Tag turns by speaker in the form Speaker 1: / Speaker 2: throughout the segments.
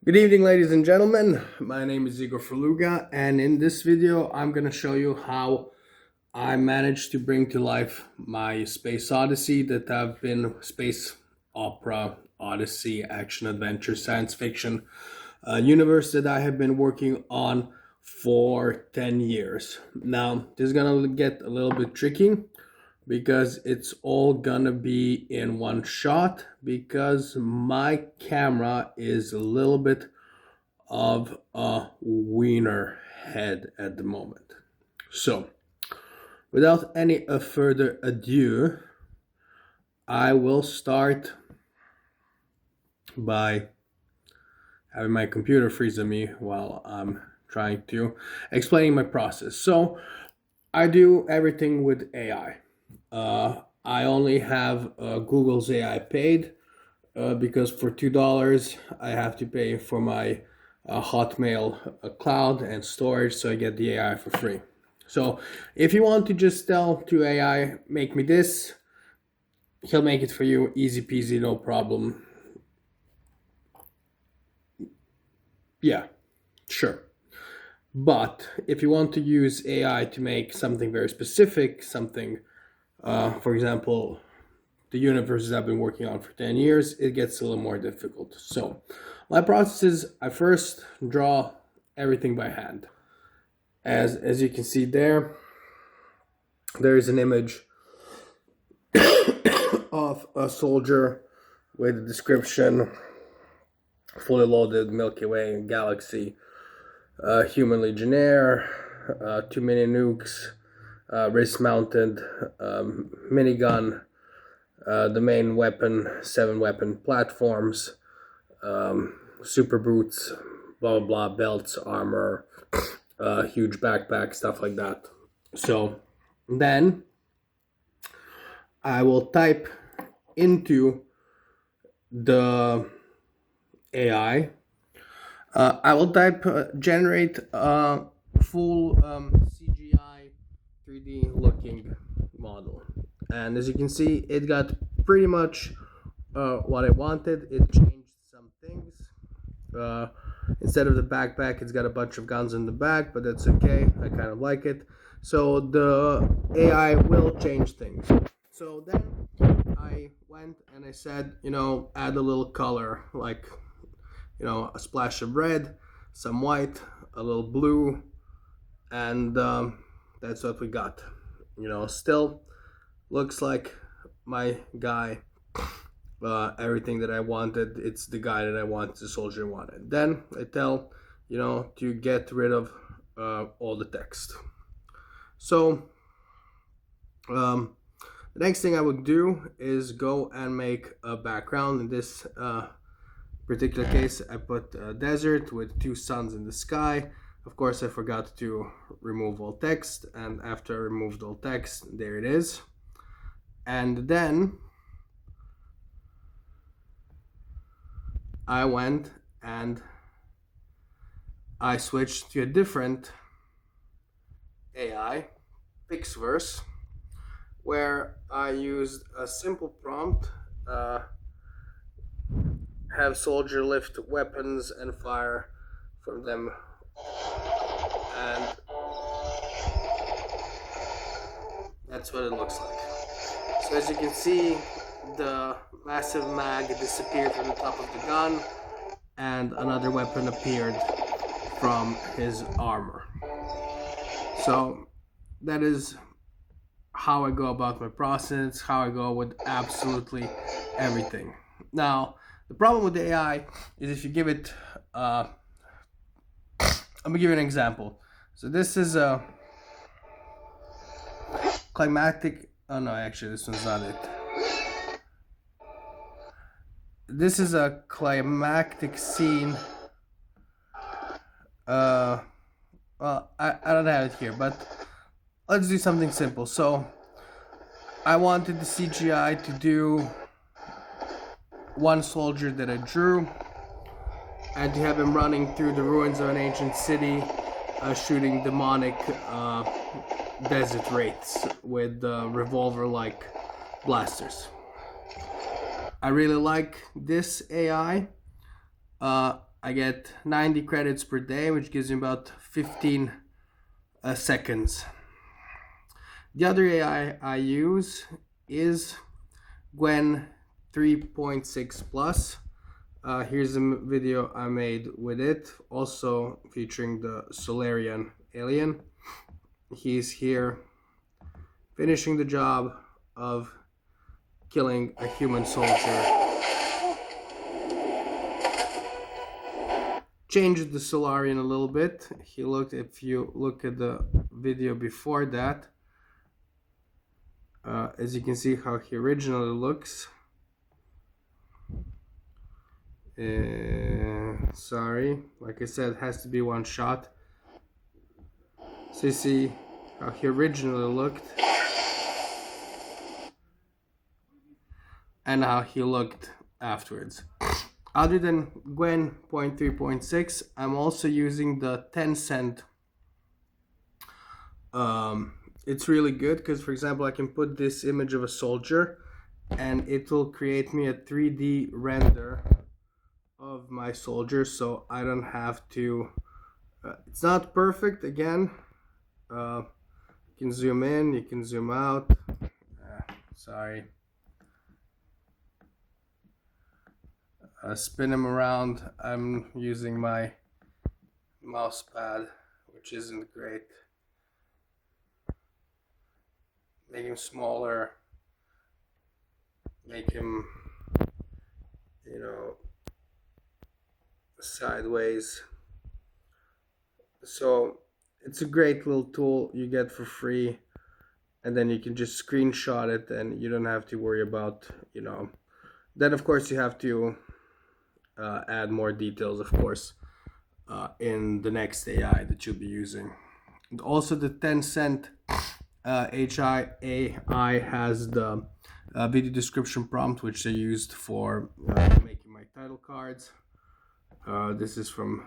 Speaker 1: Good evening, ladies and gentlemen. My name is Igor Faluga, and in this video, I'm going to show you how I managed to bring to life my space odyssey that I've been space opera, odyssey, action, adventure, science fiction universe that I have been working on for 10 years. Now, this is going to get a little bit tricky because it's all gonna be in one shot because my camera is a little bit of a wiener head at the moment. So, without any further ado, I will start by having my computer freeze on me while I'm trying to explaining my process. So, I do everything with AI. I only have Google's AI paid because for $2 I have to pay for my Hotmail cloud and storage, so I get the AI for free. So if you want to just tell to AI, make me this, he'll make it for you, easy peasy, no problem. Yeah, sure. But if you want to use AI to make something very specific, something for example, the universes I've been working on for 10 years, it gets a little more difficult. So my process is I first draw everything by hand. As you can see there is an image of a soldier with a description, fully loaded Milky Way galaxy, human legionnaire, too many nukes, wrist-mounted minigun, the main weapon, 7 weapon platforms, super boots, blah blah blah, belts, armor, huge backpack, stuff like that. So then I will type into the AI. I will type generate a full CGI 3D looking model, and as you can see, it got pretty much what I wanted. It changed some things. Instead of the backpack, it's got a bunch of guns in the back, but that's okay. I kind of like it. So the AI will change things. So then I went and I said, add a little color, like, a splash of red, some white, a little blue, and that's what we got. Still looks like my guy. Everything that I wanted, it's the guy that I wanted, the soldier wanted. Then I tell, to get rid of all the text. So the next thing I would do is go and make a background. In this particular case, I put a desert with 2 suns in the sky. Of course, I forgot to remove all text, and after I removed all text, there it is. And then I went and I switched to a different AI, Pixverse, where I used a simple prompt, have soldier lift weapons and fire from them, and that's what it looks like. So as you can see, the massive mag disappeared from the top of the gun, and another weapon appeared from his armor. So that is how I go about my process, how I go with absolutely everything. Now, the problem with the AI is if you give it, I'm gonna give you an example. So this is a climactic, oh no, actually this one's not it. This is a climactic scene. Well, I don't have it here, but let's do something simple. So I wanted the CGI to do one soldier that I drew, and to have him running through the ruins of an ancient city, shooting demonic desert wraiths with revolver-like blasters. I really like this AI. I get 90 credits per day, which gives me about 15 seconds. The other AI I use is Gwen 3.6 Plus. Here's a video I made with it, also featuring the Solarian alien. He's here finishing the job of killing a human soldier. Changed the Solarian a little bit. If you look at the video before that, as you can see how he originally looks. Sorry, like I said, it has to be one shot. So you see how he originally looked and how he looked afterwards. Other than Gwen 3.6, I'm also using the 10 cent. It's really good because, for example, I can put this image of a soldier and it will create me a 3D render of my soldier, so I don't have to it's not perfect. Again, you can zoom in, you can zoom out. Sorry. Spin him around. I'm using my mouse pad, which isn't great. Make him smaller, make him, sideways. So it's a great little tool you get for free, and then you can just screenshot it and you don't have to worry about, then of course you have to add more details, of course, in the next AI that you'll be using. And also the 10 cent AI has the video description prompt, which I used for making my title cards. This is from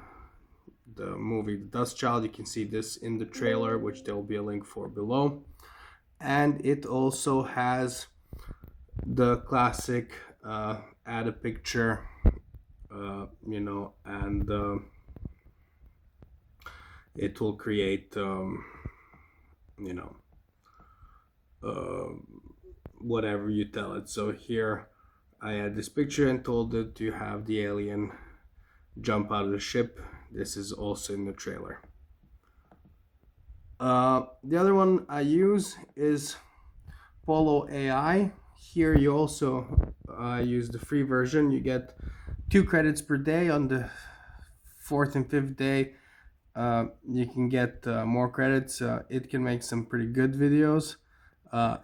Speaker 1: the movie The Dust Child. You can see this in the trailer, which there will be a link for below. And it also has the classic add a picture, and it will create, whatever you tell it. So here I had this picture and told it to have the alien jump out of the ship. This is also in the trailer. The other one I use is Polo AI. Here you also use the free version. You get 2 credits per day. On the 4th and 5th day you can get more credits. It can make some pretty good videos.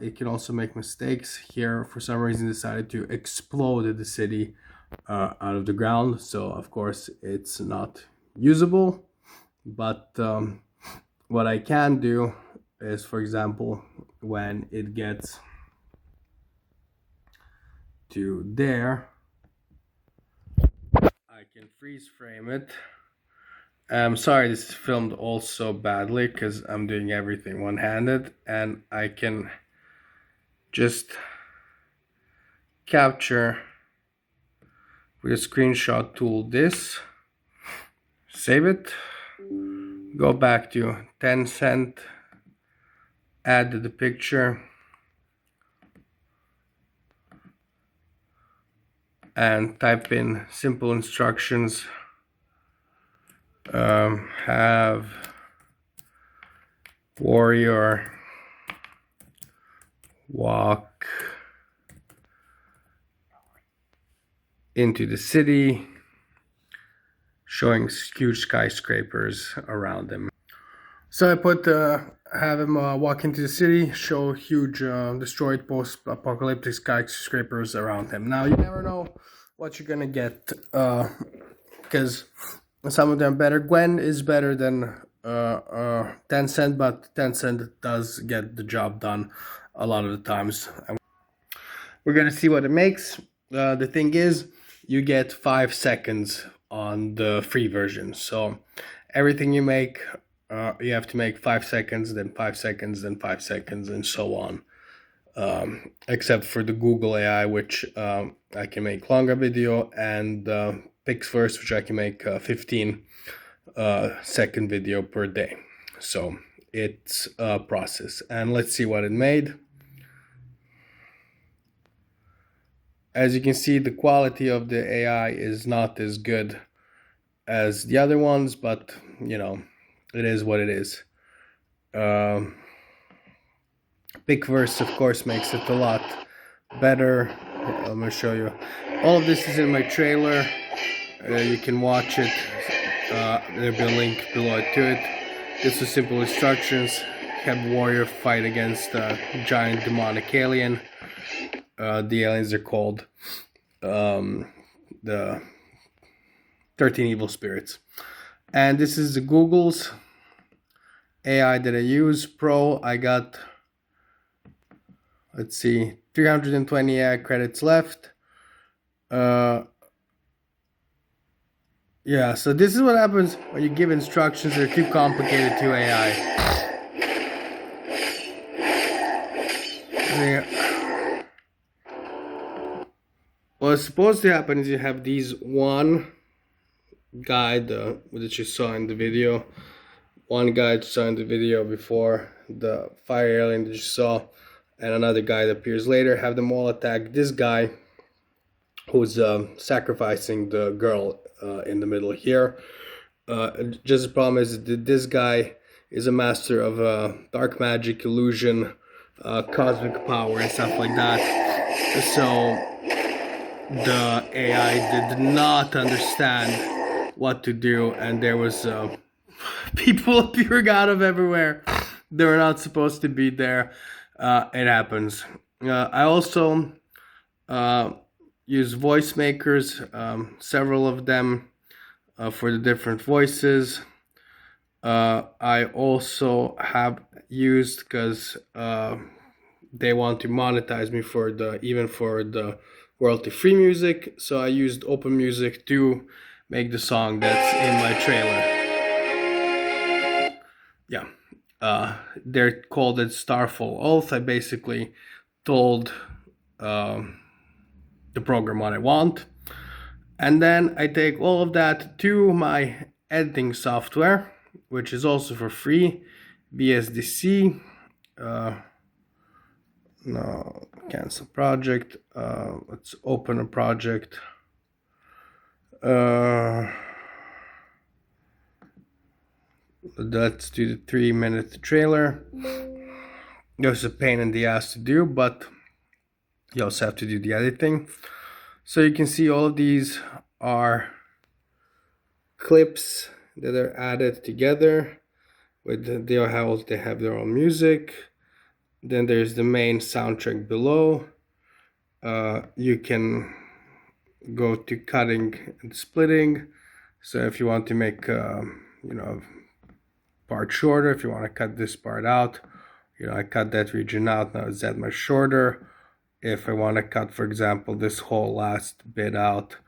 Speaker 1: It can also make mistakes. Here for some reason decided to explode the city out of the ground, so of course it's not usable. But what I can do is, for example, when it gets to there, I can freeze frame it. I'm sorry this is filmed also badly because I'm doing everything one-handed, and I can just capture with a screenshot tool this, save it, go back to 10 cent, add the picture, and type in simple instructions. Have warrior walk into the city, showing huge skyscrapers around him. So I put have him walk into the city, show huge destroyed post-apocalyptic skyscrapers around him. Now you never know what you're gonna get, because some of them are better. Gwen is better than 10 cent, but 10 cent does get the job done a lot of the times. We're gonna see what it makes. The thing is, you get 5 seconds on the free version. So everything you make, you have to make 5 seconds, then 5 seconds, then 5 seconds, and so on. Except for the Google AI, which I can make longer video, and Pixverse, which I can make 15 second video per day. So it's a process, and let's see what it made. As you can see, the quality of the AI is not as good as the other ones, but you know, it is what it is. Pixverse, of course, makes it a lot better. I'm gonna show you. All of this is in my trailer. You can watch it. There'll be a link below to it. This is simple instructions. Have warrior fight against a giant demonic alien. The aliens are called the 13 evil spirits. And this is the Google's AI that I use Pro. I got, let's see, 320 AI credits left. Yeah, so this is what happens when you give instructions that are too complicated to AI. Yeah. What's supposed to happen is you have these one guide that you saw in the video, before, the fire alien that you saw, and another guy that appears later. Have them all attack this guy who's sacrificing the girl in the middle here. Just the problem is that this guy is a master of dark magic, illusion, cosmic power, and stuff like that. So the AI did not understand what to do, and there was people appearing out of everywhere. They were not supposed to be there. It happens. I also use voice makers, several of them for the different voices. I also have used, because they want to monetize me for the royalty-free music, so I used Open Music to make the song that's in my trailer. Yeah, they're called it Starfall Oath. I basically told the program what I want, and then I take all of that to my editing software, which is also for free, BSDC. No, cancel project. Let's open a project. Let's do the 3-minute trailer. It was a pain in the ass to do, but you also have to do the editing. So you can see all of these are clips that are added together. They have their own music. Then there's the main soundtrack below. You can go to cutting and splitting. So if you want to make part shorter, if you want to cut this part out, I cut that region out. Now it's that much shorter. If I want to cut, for example, this whole last bit out,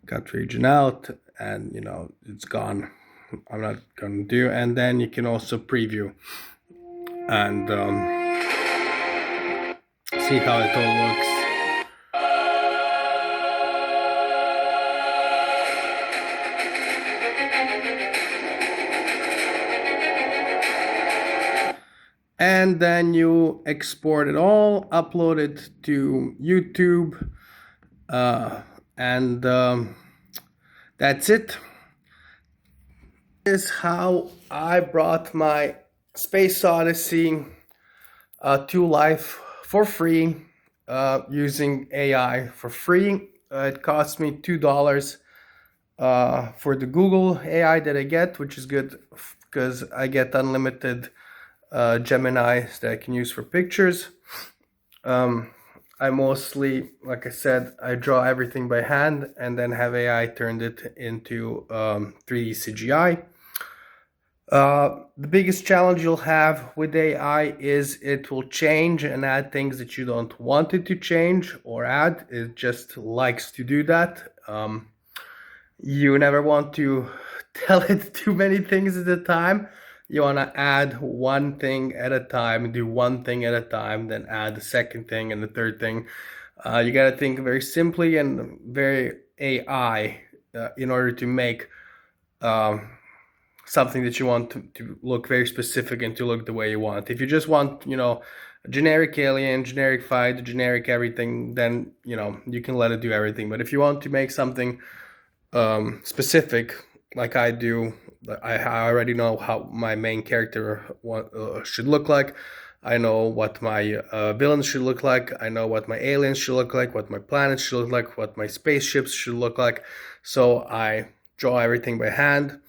Speaker 1: cut region out, and it's gone. I'm not gonna do. And then you can also preview and see how it all looks. And then you export it all, upload it to YouTube, and that's it. This is how I brought my Space Odyssey to life for free, using AI for free. It cost me $2 for the Google AI that I get, which is good because I get unlimited Geminis that I can use for pictures. I mostly, like I said, I draw everything by hand and then have AI turned it into 3D CGI. The biggest challenge you'll have with AI is it will change and add things that you don't want it to change or add. It just likes to do that. You never want to tell it too many things at a time. You want to add one thing at a time, do one thing at a time, then add the second thing and the third thing. You got to think very simply and very AI in order to make um, something that you want to look very specific and to look the way you want. If you just want, a generic alien, generic fight, generic everything, then, you can let it do everything. But if you want to make something specific, like I do, I already know how my main character should look like. I know what my villains should look like. I know what my aliens should look like, what my planets should look like, what my spaceships should look like. So I draw everything by hand,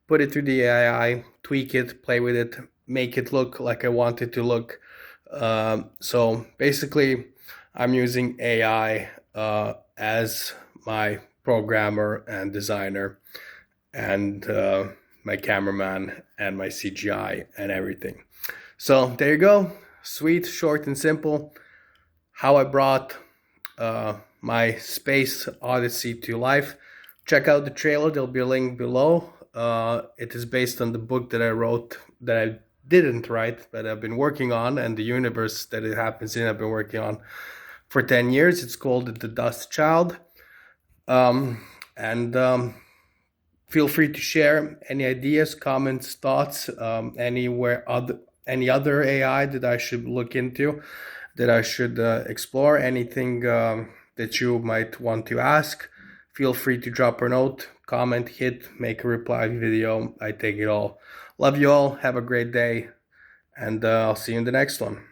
Speaker 1: put it through the AI, tweak it, play with it, make it look like I want it to look. So basically, I'm using AI as my programmer and designer and my cameraman and my CGI and everything. So there you go. Sweet, short, and simple. How I brought my Space Odyssey to life. Check out the trailer. There'll be a link below. It is based on the book that I wrote, that I didn't write, but I've been working on, and the universe that it happens in, I've been working on for 10 years. It's called The Dust Child. And feel free to share any ideas, comments, thoughts, any other AI that I should look into, that I should explore, anything that you might want to ask. Feel free to drop a note, comment, make a reply video. I take it all. Love you all. Have a great day, and I'll see you in the next one.